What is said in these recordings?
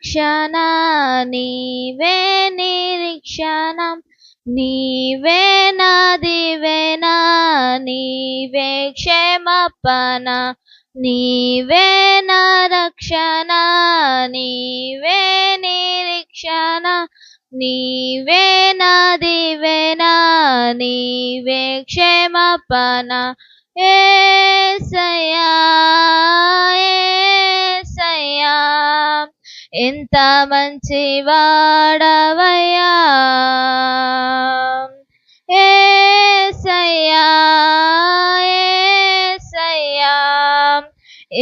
రక్షణ నీవే నిరీక్షణ నీవే నా దివేన నీవే క్షమాపణ నీవే నా రక్షణ నీవే నిరీక్షణ నీవే నా దివేన నీవే క్షమాపణ యేసయ్యా యేసయ్యా ఎంత మంచి వాడవయ్యా యేసయ్యా యేసయ్యా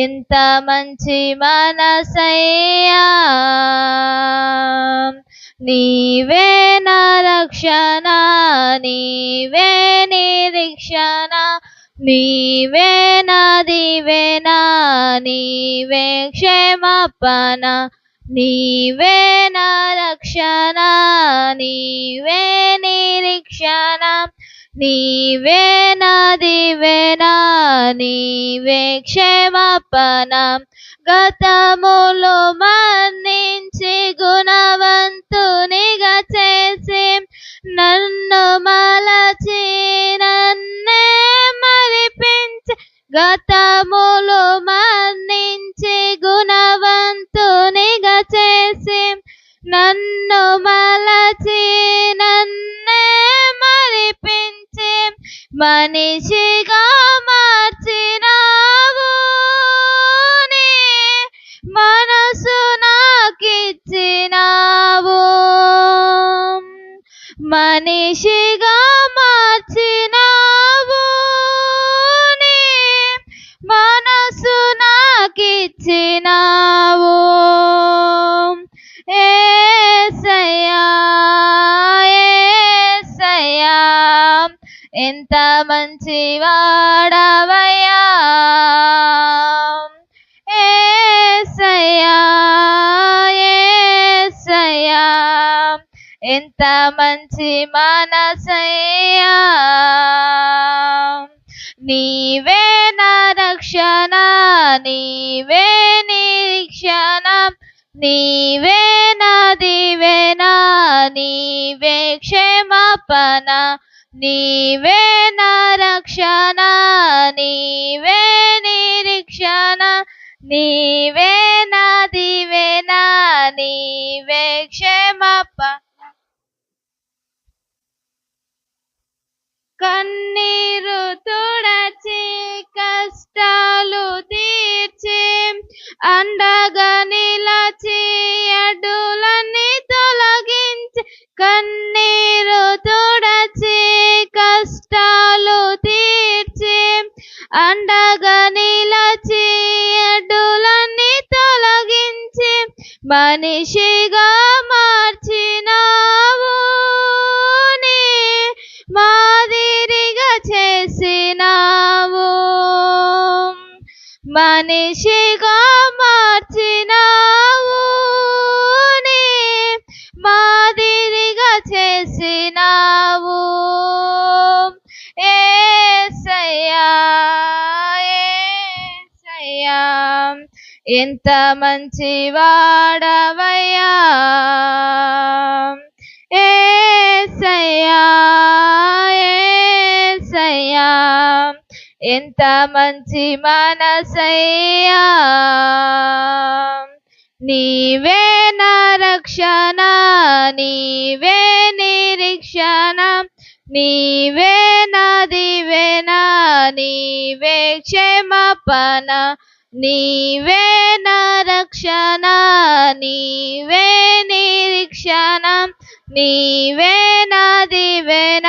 ఎంత మంచి మనసయ్యా నీవే నా రక్షణ నీవే నిరీక్షణ నీవే నా దివేన నీవే క్షమాపణ నీవే నా రక్షణ నీవే నిరీక్షణ నీవే నా దివేన నీవే క్షమాపణ గతములో మన్నించి గుణవంతునిగా చేసి నన్ను మలచి నన్నే మరిపించి గతములో మన్నించి గుణవంతునిగా చేసి నన్ను మలచి నన్నే మరిపించి మనిషిగా మార్చినావు నీ మనసు నాకిచ్చినావు మనిషిగా మార్చినావు నీ మనసు నాకిచ్చినావు యేసయ్యా యేసయ్యా ఎంత మంచి వాడవయ్యా యేసయ్యా యేసయ్యా ఎంత మంచి మనసయ్యా నీవే నా రక్షణ నీవే నిరీక్షణ నీవే నా దివేన నీవే క్షమాపణ నీవే నా రక్షణ నీవే నిరీక్షణ నీవే నా దివేన నీవే క్షమాపణ కన్నీరు తుడచి కష్టాలు తీర్చి అండగా నిలచి అడ్డులన్నీ తొలగించి కన్నీరు తుడచి కష్టాలు తీర్చి అండగా నిలచి అడ్డులన్నీ తొలగించి మనిషిగా మార్చినావు నీ మాదిరిగా చేసినావు మనిషిగా మార్చినావు నీ మాదిరిగా చేసినావు యేసయ్యా యేసయ్యా ఎంత మంచి వాడవయ్యా యేసయ్యా యేసయ్యా ఎంత మంచి మనసయ్యా నీవే నా రక్షణ నీవే నిరీక్షణ నీవే నా దివేన నీవే క్షమాపణ నీవే నా రక్షణ నీవే నిరీక్షణ నీవే నా దివేన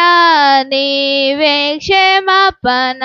నీవే క్షమాపణ